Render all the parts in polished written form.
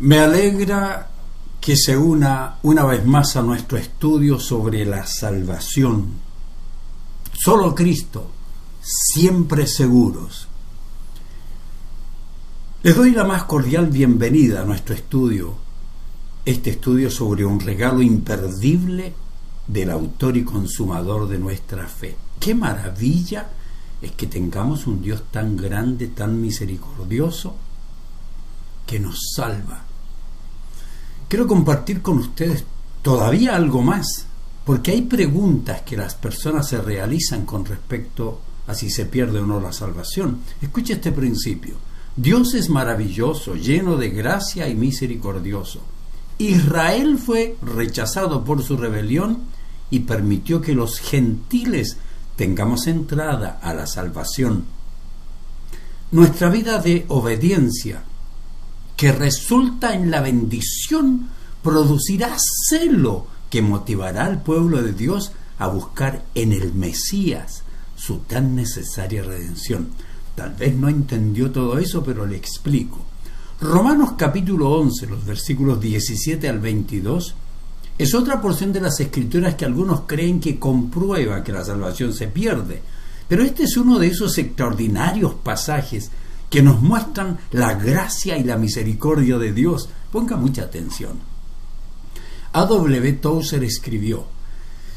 Me alegra que se una vez más a nuestro estudio sobre la salvación. Solo Cristo, siempre seguros. Les doy la más cordial bienvenida a nuestro estudio, este estudio sobre un regalo imperdible del autor y consumador de nuestra fe. ¡Qué maravilla es que tengamos un Dios tan grande, tan misericordioso, que nos salva! Quiero compartir con ustedes todavía algo más, porque hay preguntas que las personas se realizan con respecto a si se pierde o no la salvación. Escuche este principio. Dios es maravilloso, lleno de gracia y misericordioso. Israel fue rechazado por su rebelión y permitió que los gentiles tengamos entrada a la salvación. Nuestra vida de obediencia, que resulta en la bendición, producirá celo que motivará al pueblo de Dios a buscar en el Mesías su tan necesaria redención. Tal vez no entendió todo eso, pero le explico. Romanos capítulo 11, los versículos 17 al 22, es otra porción de las Escrituras que algunos creen que comprueba que la salvación se pierde. Pero este es uno de esos extraordinarios pasajes que nos muestran la gracia y la misericordia de Dios. Ponga mucha atención. A.W. Tozer escribió: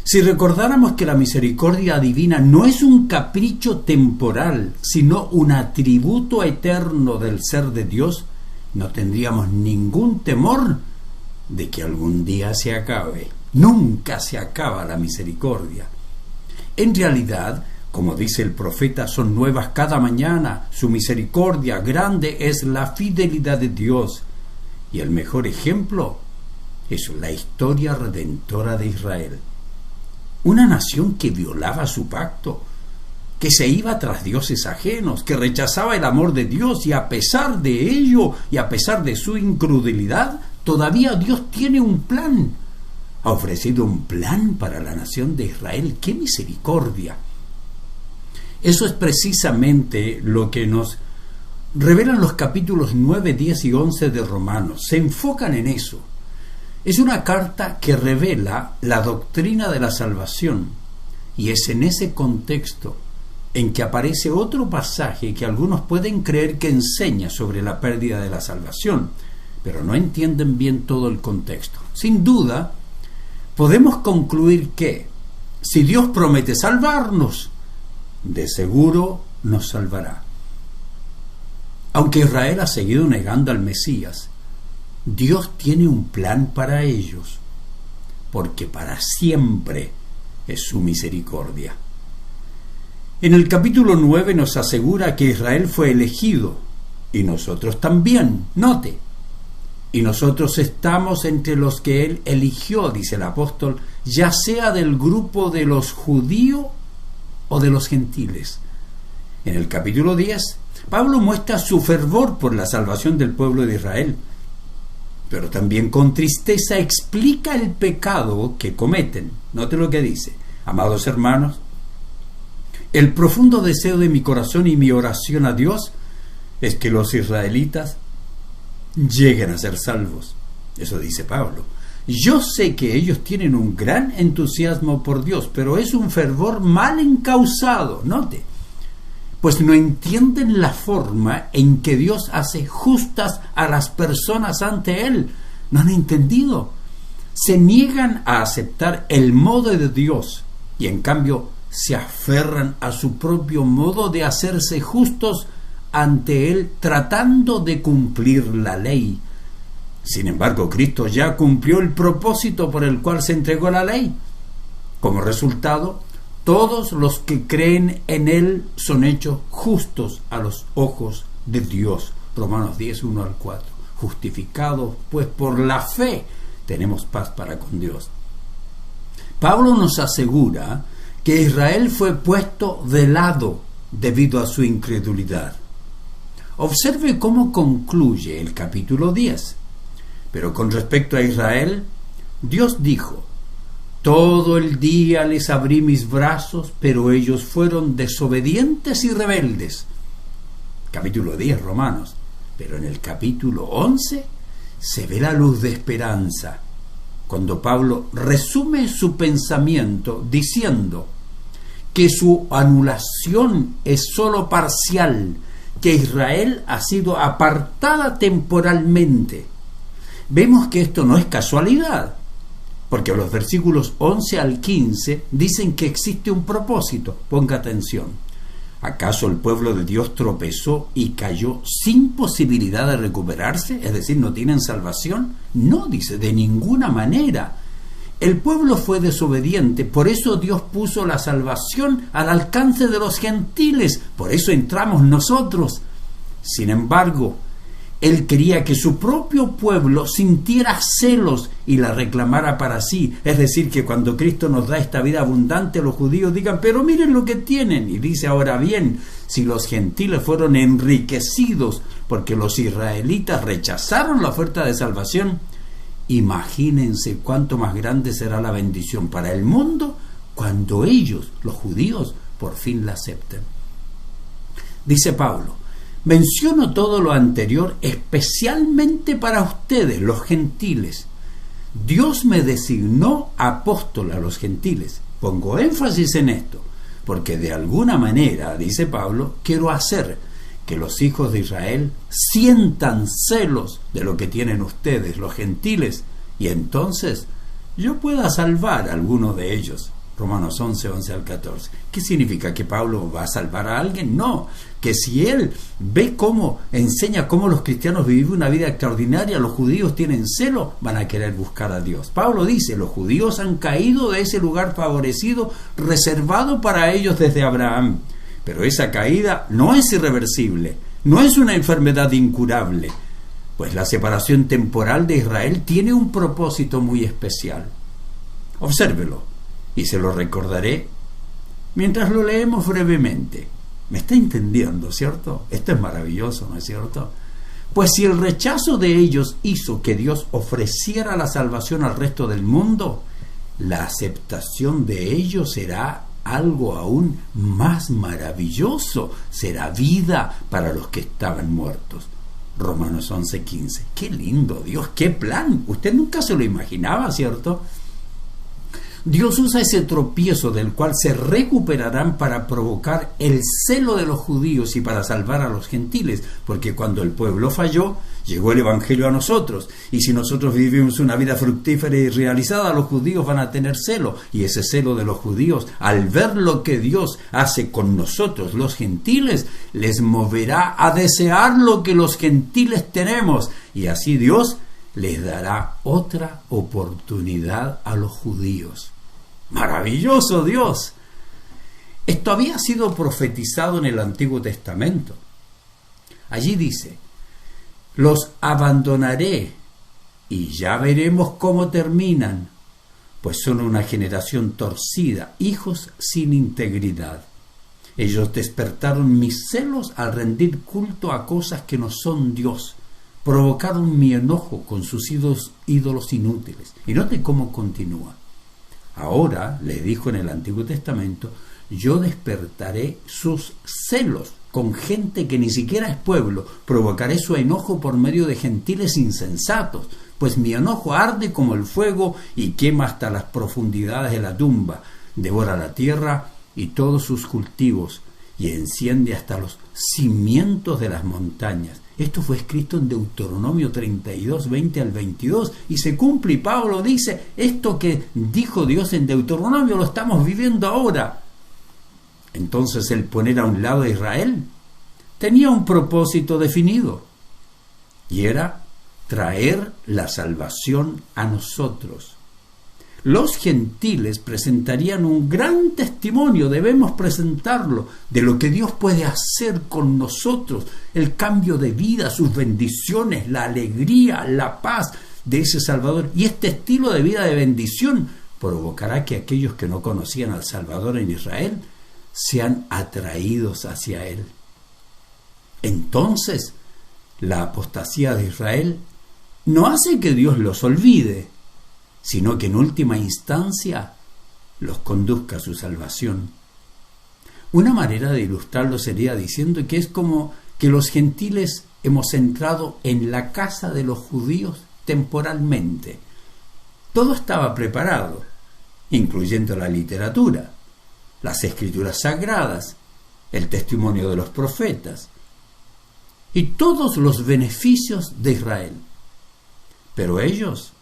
si recordáramos que la misericordia divina no es un capricho temporal, sino un atributo eterno del ser de Dios, no tendríamos ningún temor de que algún día se acabe. Nunca se acaba la misericordia. En realidad, como dice el profeta, son nuevas cada mañana. Su misericordia grande es la fidelidad de Dios. Y el mejor ejemplo es la historia redentora de Israel. Una nación que violaba su pacto, que se iba tras dioses ajenos, que rechazaba el amor de Dios, y a pesar de ello y a pesar de su incredulidad, todavía Dios tiene un plan. Ha ofrecido un plan para la nación de Israel. ¡Qué misericordia! Eso es precisamente lo que nos revelan los capítulos 9, 10 y 11 de Romanos. Se enfocan en eso. Es una carta que revela la doctrina de la salvación, y es en ese contexto en que aparece otro pasaje que algunos pueden creer que enseña sobre la pérdida de la salvación, pero no entienden bien todo el contexto. Sin duda, podemos concluir que si Dios promete salvarnos, de seguro nos salvará. Aunque Israel ha seguido negando al Mesías, Dios tiene un plan para ellos, porque para siempre es su misericordia. En el capítulo 9 nos asegura que Israel fue elegido, y nosotros también. Note, y nosotros estamos entre los que Él eligió, dice el apóstol, ya sea del grupo de los judíos o de los gentiles. En el capítulo 10, Pablo muestra su fervor por la salvación del pueblo de Israel, pero también con tristeza explica el pecado que cometen. Note lo que dice: amados hermanos, el profundo deseo de mi corazón y mi oración a Dios es que los israelitas lleguen a ser salvos. Eso dice Pablo. Yo sé que ellos tienen un gran entusiasmo por Dios, pero es un fervor mal encausado. Note, pues no entienden la forma en que Dios hace justas a las personas ante Él. No han entendido. Se niegan a aceptar el modo de Dios y en cambio se aferran a su propio modo de hacerse justos ante Él, tratando de cumplir la ley. Sin embargo, Cristo ya cumplió el propósito por el cual se entregó la ley. Como resultado, todos los que creen en Él son hechos justos a los ojos de Dios. Romanos 10, 1 al 4. Justificados, pues, por la fe, tenemos paz para con Dios. Pablo nos asegura que Israel fue puesto de lado debido a su incredulidad. Observe cómo concluye el capítulo 10. Pero con respecto a Israel, Dios dijo: todo el día les abrí mis brazos, pero ellos fueron desobedientes y rebeldes. Capítulo 10, Romanos. Pero en el capítulo 11 se ve la luz de esperanza cuando Pablo resume su pensamiento diciendo que su anulación es sólo parcial, que Israel ha sido apartada temporalmente. Vemos que esto no es casualidad, porque los versículos 11 al 15 dicen que existe un propósito. Ponga atención. ¿Acaso el pueblo de Dios tropezó y cayó sin posibilidad de recuperarse? Es decir, ¿no tienen salvación? No, dice, de ninguna manera. El pueblo fue desobediente, por eso Dios puso la salvación al alcance de los gentiles, por eso entramos nosotros. Sin embargo, Él quería que su propio pueblo sintiera celos y la reclamara para sí. Es decir, que cuando Cristo nos da esta vida abundante, los judíos digan, pero miren lo que tienen. Y dice, ahora bien, si los gentiles fueron enriquecidos porque los israelitas rechazaron la oferta de salvación, imagínense cuánto más grande será la bendición para el mundo cuando ellos, los judíos, por fin la acepten. Dice Pablo, menciono todo lo anterior especialmente para ustedes, los gentiles. Dios me designó apóstol a los gentiles. Pongo énfasis en esto, porque de alguna manera, dice Pablo, quiero hacer que los hijos de Israel sientan celos de lo que tienen ustedes, los gentiles, y entonces yo pueda salvar a algunos de ellos. Romanos 11, 11 al 14. ¿Qué significa? ¿Que Pablo va a salvar a alguien? No, que si él ve cómo enseña cómo los cristianos viven una vida extraordinaria, los judíos tienen celo, van a querer buscar a Dios. Pablo dice, los judíos han caído de ese lugar favorecido, reservado para ellos desde Abraham. Pero esa caída no es irreversible, no es una enfermedad incurable, pues la separación temporal de Israel tiene un propósito muy especial. Obsérvelo. Y se lo recordaré mientras lo leemos brevemente. ¿Me está entendiendo, cierto? Esto es maravilloso, ¿no es cierto? Pues si el rechazo de ellos hizo que Dios ofreciera la salvación al resto del mundo, la aceptación de ellos será algo aún más maravilloso. Será vida para los que estaban muertos. Romanos 11:15. ¡Qué lindo, Dios! ¡Qué plan! Usted nunca se lo imaginaba, ¿cierto? Dios usa ese tropiezo del cual se recuperarán para provocar el celo de los judíos y para salvar a los gentiles, porque cuando el pueblo falló, llegó el Evangelio a nosotros, y si nosotros vivimos una vida fructífera y realizada, los judíos van a tener celo, y ese celo de los judíos, al ver lo que Dios hace con nosotros, los gentiles, les moverá a desear lo que los gentiles tenemos, y así Dios les dará otra oportunidad a los judíos. ¡Maravilloso Dios! Esto había sido profetizado en el Antiguo Testamento. Allí dice, los abandonaré y ya veremos cómo terminan, pues son una generación torcida, hijos sin integridad. Ellos despertaron mis celos al rendir culto a cosas que no son Dios. Provocaron mi enojo con sus ídolos inútiles. Y note cómo continúa. Ahora, le dijo en el Antiguo Testamento, yo despertaré sus celos con gente que ni siquiera es pueblo, provocaré su enojo por medio de gentiles insensatos, pues mi enojo arde como el fuego y quema hasta las profundidades de la tumba, devora la tierra y todos sus cultivos, y enciende hasta los cimientos de las montañas. Esto fue escrito en Deuteronomio 32, 20 al 22, y se cumple, y Pablo dice, esto que dijo Dios en Deuteronomio lo estamos viviendo ahora. Entonces el poner a un lado a Israel tenía un propósito definido, y era traer la salvación a nosotros. Los gentiles presentarían un gran testimonio, debemos presentarlo, de lo que Dios puede hacer con nosotros, el cambio de vida, sus bendiciones, la alegría, la paz de ese Salvador. Y este estilo de vida de bendición provocará que aquellos que no conocían al Salvador en Israel sean atraídos hacia Él. Entonces, la apostasía de Israel no hace que Dios los olvide, sino que en última instancia los conduzca a su salvación. Una manera de ilustrarlo sería diciendo que es como que los gentiles hemos entrado en la casa de los judíos temporalmente. Todo estaba preparado, incluyendo la literatura, las escrituras sagradas, el testimonio de los profetas y todos los beneficios de Israel. Pero ellos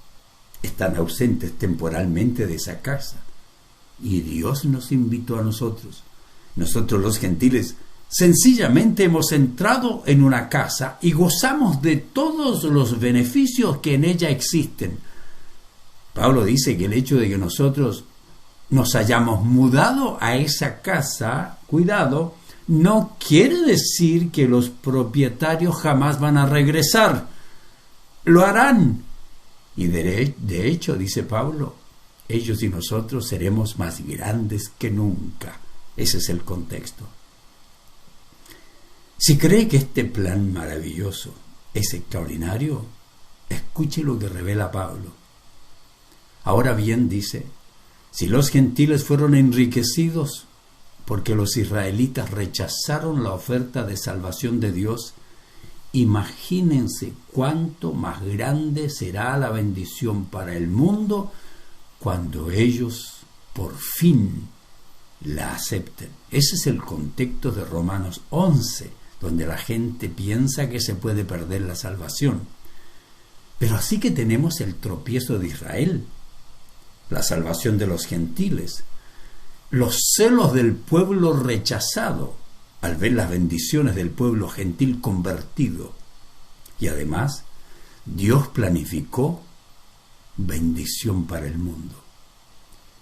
están ausentes temporalmente de esa casa. Y Dios nos invitó a nosotros. Nosotros los gentiles sencillamente hemos entrado en una casa y gozamos de todos los beneficios que en ella existen. Pablo dice que el hecho de que nosotros nos hayamos mudado a esa casa, cuidado, no quiere decir que los propietarios jamás van a regresar. Lo harán. Y de hecho, dice Pablo, ellos y nosotros seremos más grandes que nunca. Ese es el contexto. Si cree que este plan maravilloso es extraordinario, escuche lo que revela Pablo. Ahora bien, dice, si los gentiles fueron enriquecidos porque los israelitas rechazaron la oferta de salvación de Dios, imagínense cuánto más grande será la bendición para el mundo cuando ellos por fin la acepten. Ese es el contexto de Romanos 11, donde la gente piensa que se puede perder la salvación. Pero así que tenemos el tropiezo de Israel, la salvación de los gentiles, los celos del pueblo rechazado al ver las bendiciones del pueblo gentil convertido. Y además, Dios planificó bendición para el mundo.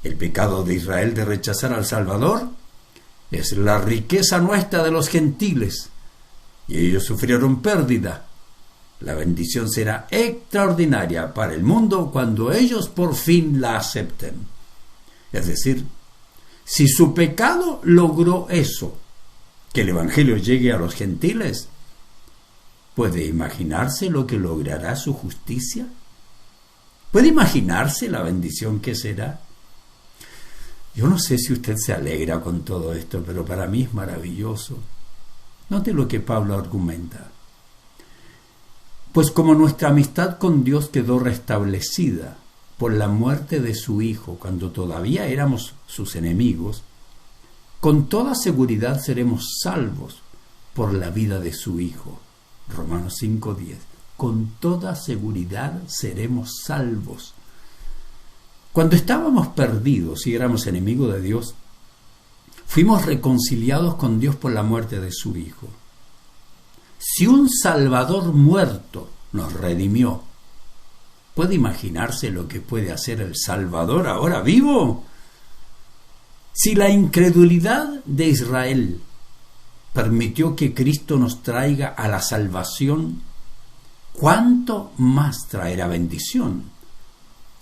El pecado de Israel de rechazar al Salvador es la riqueza nuestra de los gentiles, y ellos sufrieron pérdida. La bendición será extraordinaria para el mundo cuando ellos por fin la acepten. Es decir, si su pecado logró eso, que el Evangelio llegue a los gentiles, ¿puede imaginarse lo que logrará su justicia? ¿Puede imaginarse la bendición que será? Yo no sé si usted se alegra con todo esto, pero para mí es maravilloso. Note lo que Pablo argumenta. Pues como nuestra amistad con Dios quedó restablecida por la muerte de su Hijo cuando todavía éramos sus enemigos, con toda seguridad seremos salvos por la vida de su Hijo. Romanos 5:10. Con toda seguridad seremos salvos. Cuando estábamos perdidos y éramos enemigos de Dios, fuimos reconciliados con Dios por la muerte de su Hijo. Si un Salvador muerto nos redimió, ¿puede imaginarse lo que puede hacer el Salvador ahora vivo? Si la incredulidad de Israel permitió que Cristo nos traiga a la salvación, ¿cuánto más traerá bendición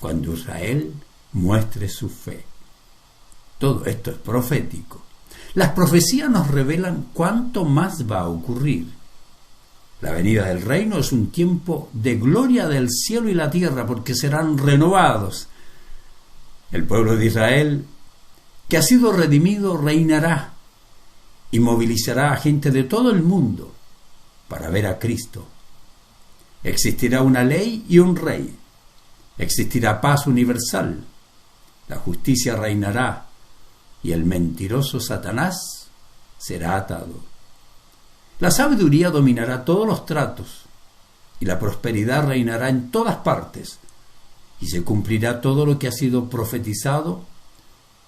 cuando Israel muestre su fe? Todo esto es profético. Las profecías nos revelan cuánto más va a ocurrir. La venida del reino es un tiempo de gloria del cielo y la tierra, porque serán renovados. El pueblo de Israel, que ha sido redimido, reinará y movilizará a gente de todo el mundo para ver a Cristo. Existirá una ley y un rey. Existirá paz universal. La justicia reinará y el mentiroso Satanás será atado. La sabiduría dominará todos los tratos y la prosperidad reinará en todas partes y se cumplirá todo lo que ha sido profetizado,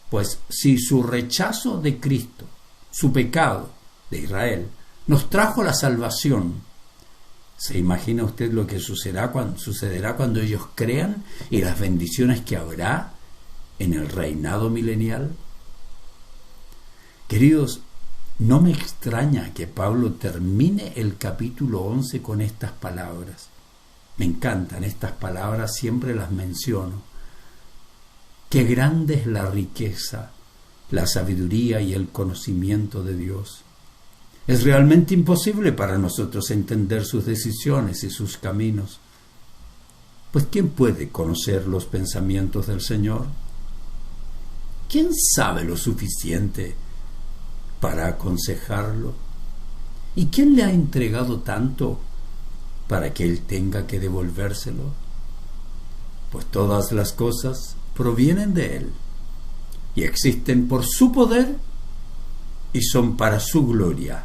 pues si su rechazo de Cristo, su pecado de Israel, nos trajo la salvación, ¿se imagina usted lo que sucederá cuando ellos crean y las bendiciones que habrá en el reinado milenial? Queridos, no me extraña que Pablo termine el capítulo 11 con estas palabras. Me encantan estas palabras, siempre las menciono. Qué grande es la riqueza, la sabiduría y el conocimiento de Dios. Es realmente imposible para nosotros entender sus decisiones y sus caminos. Pues ¿quién puede conocer los pensamientos del Señor? ¿Quién sabe lo suficiente para aconsejarlo? ¿Y quién le ha entregado tanto para que él tenga que devolvérselo? pues todas las cosas provienen de Él, y existen por su poder, y son para su gloria.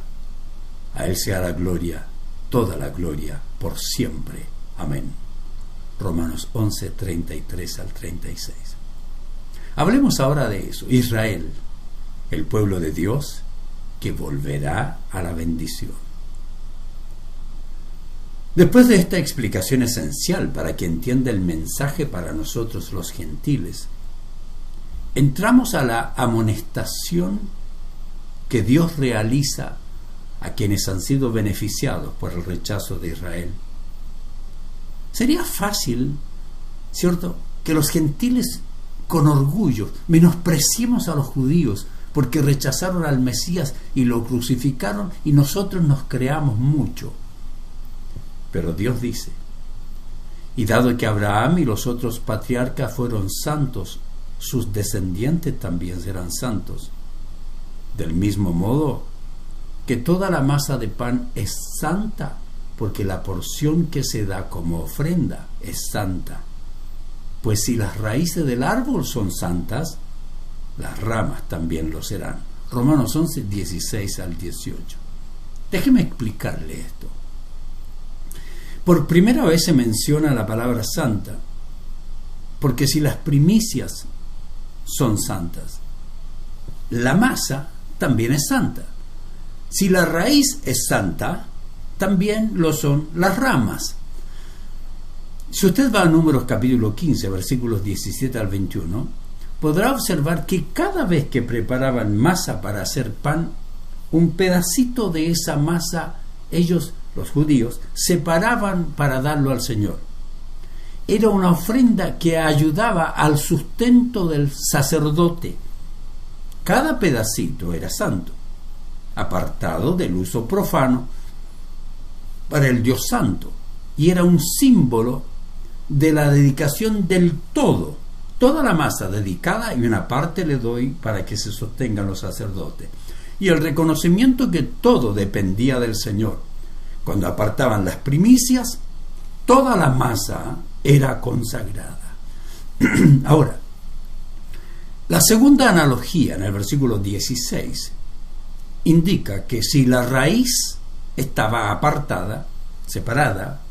A Él sea la gloria, toda la gloria, por siempre. Amén. Romanos 11, 33 al 36. Hablemos ahora de eso. Israel, el pueblo de Dios, que volverá a la bendición. Después de esta explicación esencial para que entienda el mensaje para nosotros los gentiles, entramos a la amonestación que Dios realiza a quienes han sido beneficiados por el rechazo de Israel. Sería fácil, ¿cierto?, que los gentiles con orgullo menospreciemos a los judíos porque rechazaron al Mesías y lo crucificaron, y nosotros nos creamos mucho. Pero Dios dice: y dado que Abraham y los otros patriarcas fueron santos, sus descendientes también serán santos. Del mismo modo que toda la masa de pan es santa, porque la porción que se da como ofrenda es santa. Pues si las raíces del árbol son santas, las ramas también lo serán. Romanos 11, 16 al 18. Déjeme explicarle esto. Por primera vez se menciona la palabra santa, porque si las primicias son santas, la masa también es santa. Si la raíz es santa, también lo son las ramas. Si usted va a Números capítulo 15, versículos 17 al 21, podrá observar que cada vez que preparaban masa para hacer pan, un pedacito de esa masa ellos, los judíos, separaban para darlo al Señor. Era una ofrenda que ayudaba al sustento del sacerdote. Cada pedacito era santo, apartado del uso profano para el Dios santo, y era un símbolo de la dedicación del todo. Toda la masa dedicada, y una parte le doy para que se sostengan los sacerdotes. Y el reconocimiento que todo dependía del Señor. Cuando apartaban las primicias, toda la masa era consagrada. Ahora, la segunda analogía en el versículo 16 indica que si la raíz estaba apartada, separada,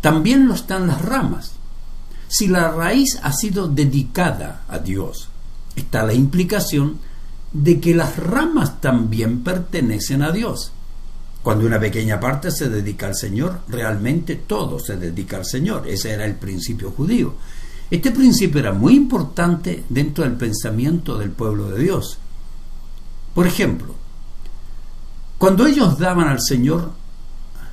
también lo están las ramas. Si la raíz ha sido dedicada a Dios, está la implicación de que las ramas también pertenecen a Dios. Cuando una pequeña parte se dedica al Señor, realmente todo se dedica al Señor. Ese era el principio judío. Este principio era muy importante dentro del pensamiento del pueblo de Dios. Por ejemplo, cuando ellos daban al Señor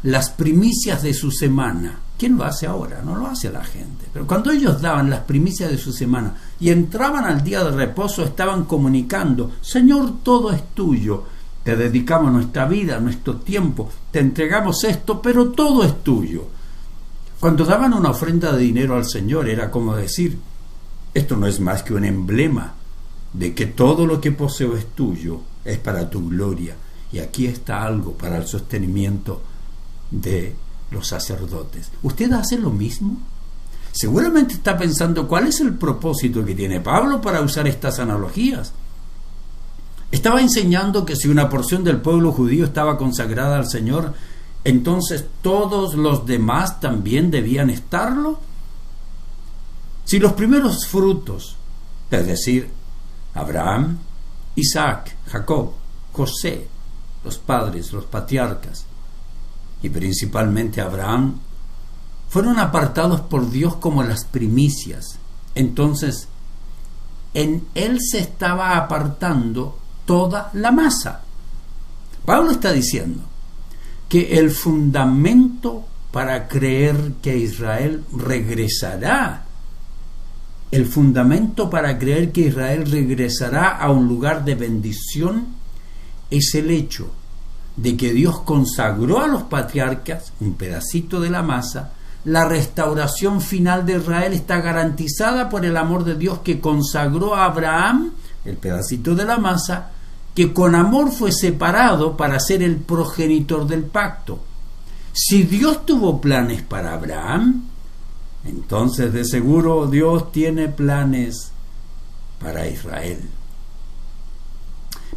las primicias de su semana, ¿quién lo hace ahora? No lo hace la gente. Pero cuando ellos daban las primicias de su semana y entraban al día de reposo, estaban comunicando: Señor, todo es tuyo. Te dedicamos nuestra vida, nuestro tiempo, te entregamos esto, pero todo es tuyo. Cuando daban una ofrenda de dinero al Señor, era como decir: esto no es más que un emblema de que todo lo que poseo es tuyo, es para tu gloria, y aquí está algo para el sostenimiento de los sacerdotes. ¿Usted hace lo mismo? Seguramente está pensando: ¿cuál es el propósito que tiene Pablo para usar estas analogías? Estaba enseñando que si una porción del pueblo judío estaba consagrada al Señor, entonces todos los demás también debían estarlo. Si los primeros frutos, es decir, Abraham, Isaac, Jacob, José, los padres, los patriarcas, y principalmente Abraham, fueron apartados por Dios como las primicias, entonces en él se estaba apartando toda la masa. Pablo está diciendo que el fundamento para creer que Israel regresará, el fundamento para creer que Israel regresará a un lugar de bendición, es el hecho de que Dios consagró a los patriarcas un pedacito de la masa. La restauración final de Israel está garantizada por el amor de Dios que consagró a Abraham el pedacito de la masa, que con amor fue separado para ser el progenitor del pacto. Si Dios tuvo planes para Abraham, Entonces, de seguro, Dios tiene planes para Israel.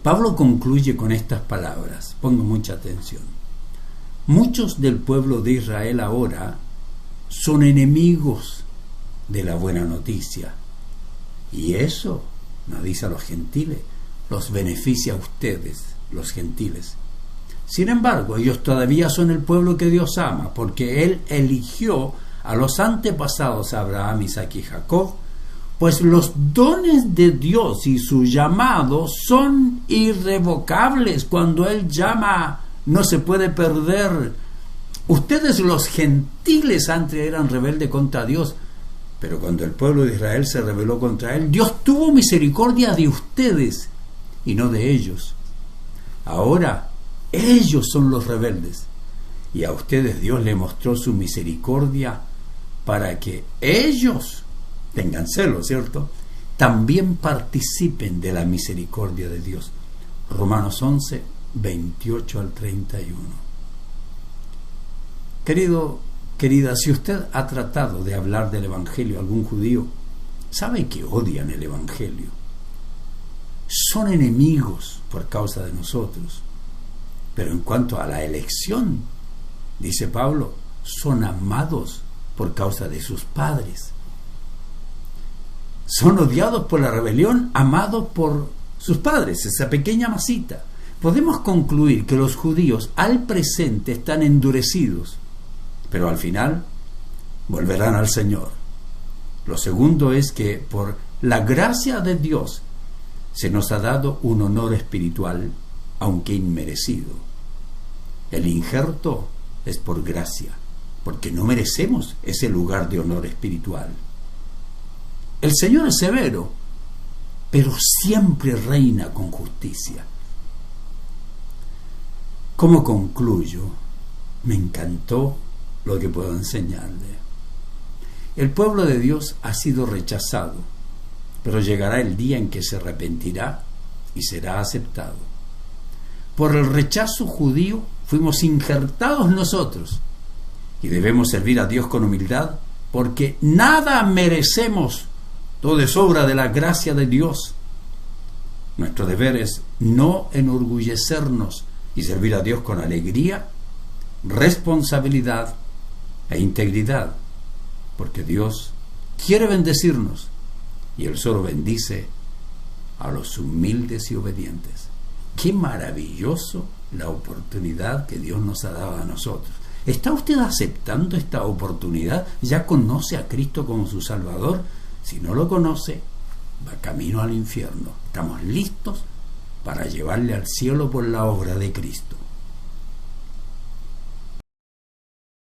Pablo concluye con estas palabras. Ponga mucha atención. Muchos del pueblo de Israel ahora son enemigos de la buena noticia. Y eso, nos dice a los gentiles, los beneficia a ustedes, los gentiles. Sin embargo, ellos todavía son el pueblo que Dios ama, porque Él eligió a los antepasados Abraham, Isaac y Jacob, pues los dones de Dios y su llamado son irrevocables. Cuando Él llama, no se puede perder. Ustedes, los gentiles, antes eran rebeldes contra Dios, pero cuando el pueblo de Israel se rebeló contra Él, Dios tuvo misericordia de ustedes y no de ellos. Ahora, ellos son los rebeldes, y a ustedes Dios le mostró su misericordia para que ellos tengan celo, ¿cierto? También participen de la misericordia de Dios. Romanos 11, 28 al 31. Querido, querida, si usted ha tratado de hablar del Evangelio a algún judío, sabe que odian el Evangelio. Son enemigos por causa de nosotros. Pero en cuanto a la elección, dice Pablo, son amados por causa de sus padres. Son odiados por la rebelión, amados por sus padres, esa pequeña masita. Podemos concluir que los judíos al presente están endurecidos, pero al final volverán al Señor. Lo segundo es que por la gracia de Dios se nos ha dado un honor espiritual, aunque inmerecido. El injerto es por gracia, porque no merecemos ese lugar de honor espiritual. El Señor es severo, pero siempre reina con justicia. ¿Cómo concluyo? Me encantó lo que puedo enseñarle. El pueblo de Dios ha sido rechazado, pero llegará el día en que se arrepentirá y será aceptado. Por el rechazo judío fuimos injertados nosotros, y debemos servir a Dios con humildad, porque nada merecemos, todo es obra de la gracia de Dios. Nuestro deber es no enorgullecernos y servir a Dios con alegría, responsabilidad e integridad, porque Dios quiere bendecirnos y Él solo bendice a los humildes y obedientes. ¡Qué maravilloso la oportunidad que Dios nos ha dado a nosotros! ¿Está usted aceptando esta oportunidad? ¿Ya conoce a Cristo como su Salvador? Si no lo conoce, va camino al infierno. Estamos listos para llevarle al cielo por la obra de Cristo.